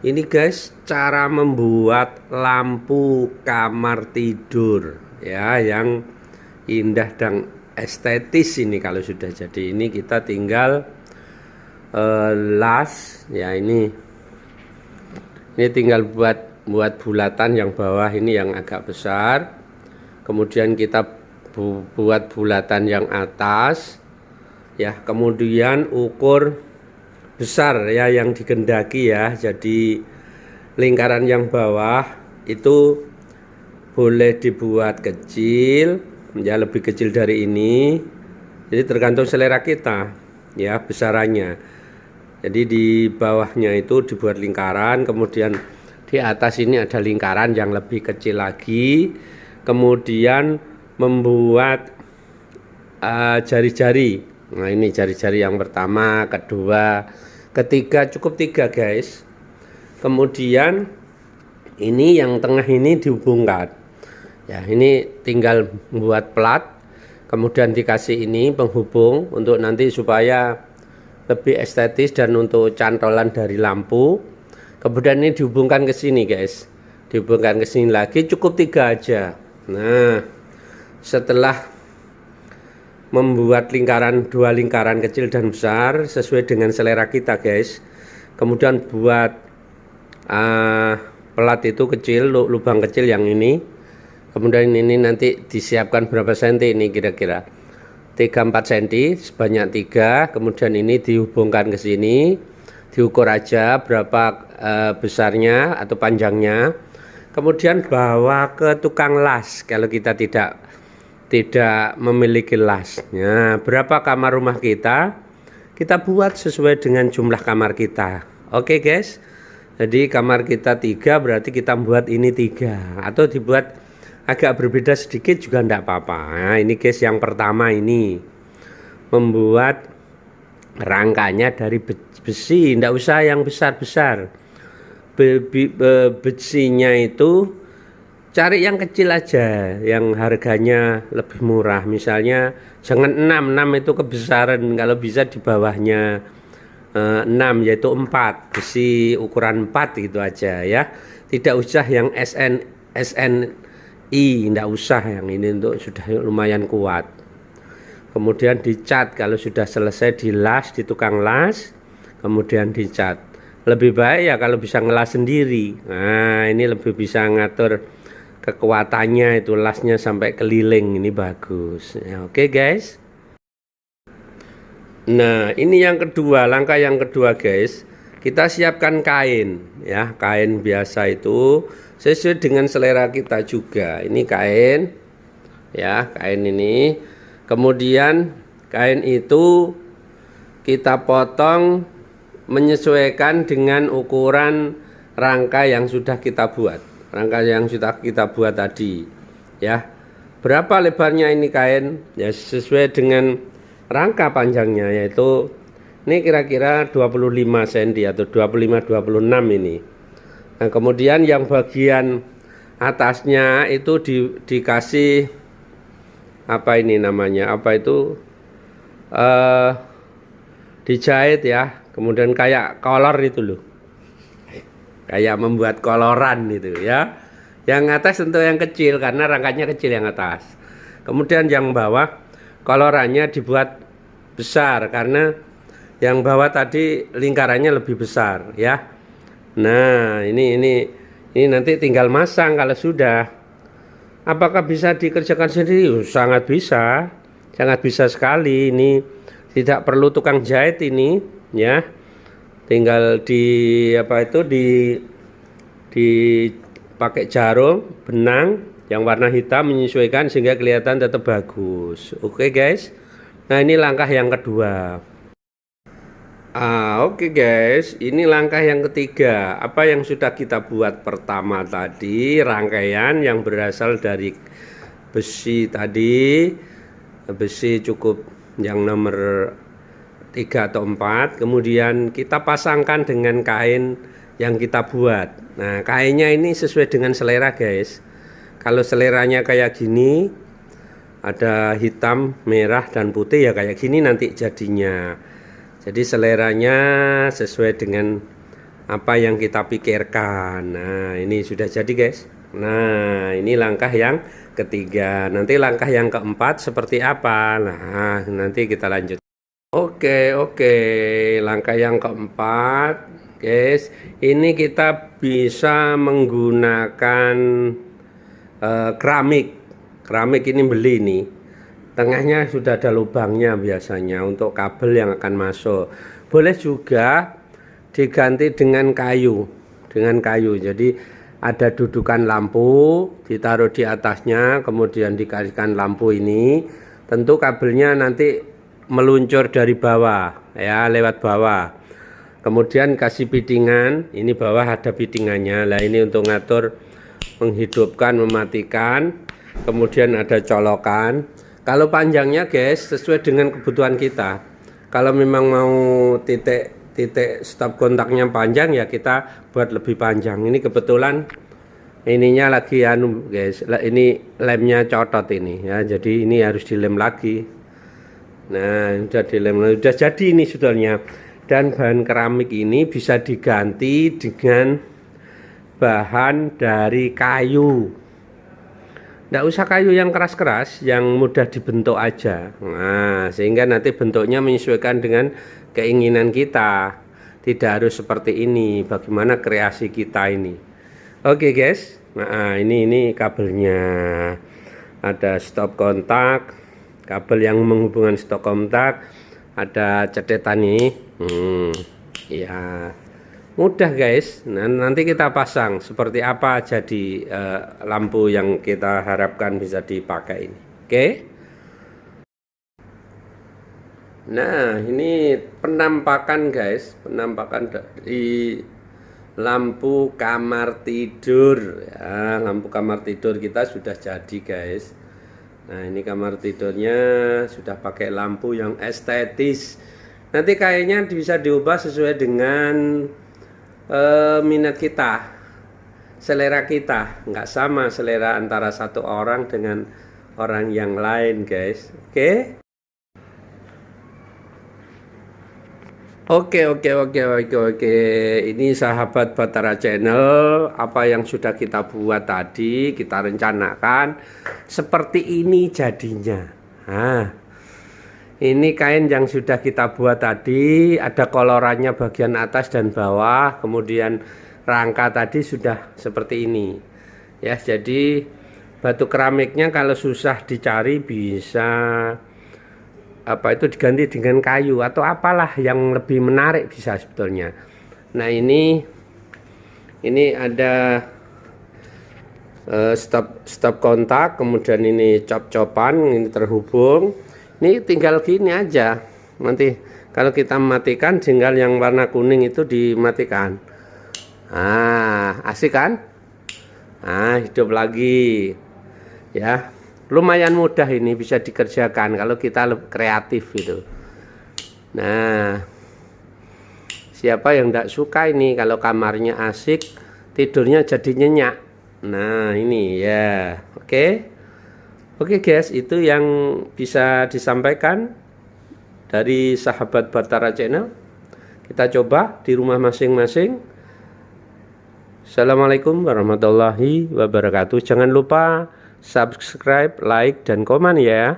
Ini guys, cara membuat lampu kamar tidur ya, yang indah dan estetis. Ini kalau sudah jadi, ini kita tinggal las ya. Ini tinggal buat bulatan yang bawah ini yang agak besar, kemudian kita buat bulatan yang atas ya, kemudian ukur besar ya yang dikehendaki ya. Jadi lingkaran yang bawah itu boleh dibuat kecil ya, lebih kecil dari ini. Jadi tergantung selera kita ya besarannya. Jadi di bawahnya itu dibuat lingkaran, kemudian di atas ini ada lingkaran yang lebih kecil lagi, kemudian membuat jari-jari. Nah ini jari-jari yang pertama, kedua, ketiga, cukup 3 guys. Kemudian ini yang tengah ini dihubungkan ya, ini tinggal membuat plat, kemudian dikasih ini penghubung untuk nanti supaya lebih estetis dan untuk cantolan dari lampu. Kemudian ini dihubungkan ke sini guys, dihubungkan ke sini lagi, cukup 3 aja. Nah setelah membuat lingkaran, 2 lingkaran kecil dan besar sesuai dengan selera kita guys, kemudian buat pelat itu kecil, lubang kecil yang ini, kemudian ini nanti disiapkan berapa senti ini, kira-kira 3-4 cm sebanyak 3, kemudian ini dihubungkan ke sini, diukur aja berapa besarnya atau panjangnya, kemudian bawa ke tukang las kalau kita tidak memiliki lasnya. Berapa kamar rumah kita buat sesuai dengan jumlah kamar kita. Oke guys, jadi kamar kita 3, berarti kita buat ini 3, atau dibuat agak berbeda sedikit juga enggak apa-apa. Nah ini guys, yang pertama ini membuat rangkanya dari besi, enggak usah yang besar-besar. Besinya itu cari yang kecil aja, yang harganya lebih murah. Misalnya jangan 6 itu kebesaran, kalau bisa di bawahnya 6, yaitu 4, besi ukuran 4 gitu aja ya. Tidak usah yang SNI, tidak usah, yang ini untuk sudah lumayan kuat. Kemudian dicat, kalau sudah selesai dilas di tukang las, kemudian dicat. Lebih baik ya kalau bisa ngelas sendiri. Nah ini lebih bisa ngatur kekuatannya, itu lasnya sampai keliling, ini bagus ya. Oke guys, nah ini yang kedua, langkah yang kedua guys, kita siapkan kain ya, kain biasa itu sesuai dengan selera kita juga. Ini kain ya, kain ini, kemudian kain itu kita potong menyesuaikan dengan ukuran rangka yang sudah kita buat. Rangka yang sudah kita buat tadi ya. Berapa lebarnya ini kain ya, sesuai dengan rangka panjangnya, yaitu ini kira-kira 25 cm atau 25-26 ini. Nah kemudian yang bagian atasnya itu dikasih apa ini namanya, apa itu, dijahit ya, kemudian kayak kolor itu loh, kayak membuat koloran itu ya. Yang atas tentu yang kecil karena rangkanya kecil yang atas. Kemudian yang bawah kolorannya dibuat besar karena yang bawah tadi lingkarannya lebih besar ya. Nah ini nanti tinggal masang kalau sudah. Apakah bisa dikerjakan sendiri? Sangat bisa sekali. Ini tidak perlu tukang jahit ini ya. Tinggal dipakai jarum benang yang warna hitam menyesuaikan sehingga kelihatan tetap bagus. Oke guys, nah ini langkah yang kedua. Oke guys, ini langkah yang ketiga. Apa yang sudah kita buat pertama tadi, rangkaian yang berasal dari besi tadi, besi cukup yang nomor 3 atau 4, kemudian kita pasangkan dengan kain yang kita buat. Nah kainnya ini sesuai dengan selera guys. Kalau seleranya kayak gini, ada hitam, merah, dan putih ya kayak gini nanti jadinya. Jadi seleranya sesuai dengan apa yang kita pikirkan. Nah, ini sudah jadi guys. Nah, ini langkah yang ketiga. Nanti langkah yang keempat seperti apa? Nah, nanti kita lanjut. Oke, langkah yang keempat guys, ini kita bisa menggunakan keramik ini beli nih, tengahnya sudah ada lubangnya biasanya untuk kabel yang akan masuk. Boleh juga diganti dengan kayu, jadi ada dudukan lampu ditaruh di atasnya, kemudian dikasihkan lampu ini. Tentu kabelnya nanti meluncur dari bawah ya, lewat bawah, kemudian kasih pitingan. Ini bawah ada pitingannya lah, ini untuk ngatur menghidupkan mematikan. Kemudian ada colokan. Kalau panjangnya guys sesuai dengan kebutuhan kita. Kalau memang mau titik stop kontaknya panjang ya kita buat lebih panjang. Ini kebetulan ininya lagi anu guys, ini lemnya cotot ini ya, jadi ini harus dilem lagi. Nah, sudah dilem, sudah jadi ini sudahnya. Dan bahan keramik ini bisa diganti dengan bahan dari kayu. Nggak usah kayu yang keras-keras, yang mudah dibentuk aja. Nah, sehingga nanti bentuknya menyesuaikan dengan keinginan kita. Tidak harus seperti ini, bagaimana kreasi kita ini. Oke guys, nah ini kabelnya. Ada stop kontak, kabel yang menghubungkan stop kontak, ada cetetan nih. Ya, mudah guys. Nah, nanti kita pasang seperti apa jadi lampu yang kita harapkan bisa dipakai ini. Oke. Nah, ini penampakan guys, penampakan dari lampu kamar tidur ya. Lampu kamar tidur kita sudah jadi guys. Nah, ini kamar tidurnya sudah pakai lampu yang estetis. Nanti kayaknya bisa diubah sesuai dengan minat kita, selera kita. Nggak sama selera antara satu orang dengan orang yang lain guys. Oke. Ini sahabat Bahtara Channel, apa yang sudah kita buat tadi, kita rencanakan seperti ini jadinya. Nah, ini kain yang sudah kita buat tadi, ada kolorannya bagian atas dan bawah, kemudian rangka tadi sudah seperti ini. Ya, jadi batu keramiknya kalau susah dicari bisa apa itu diganti dengan kayu atau apalah yang lebih menarik bisa sebetulnya. Nah, ini ada stop kontak, kemudian ini cop-copan, ini terhubung. Ini tinggal gini aja. Nanti kalau kita matikan, tinggal yang warna kuning itu dimatikan. Ah, asik kan? Ah, hidup lagi. Ya, lumayan mudah ini, bisa dikerjakan kalau kita kreatif gitu. Nah, siapa yang tidak suka ini kalau kamarnya asik, tidurnya jadi nyenyak. Nah, ini ya. Oke guys, itu yang bisa disampaikan dari sahabat Bahtara Channel. Kita coba di rumah masing-masing. Assalamualaikum warahmatullahi wabarakatuh. Jangan lupa subscribe, like, dan komen ya.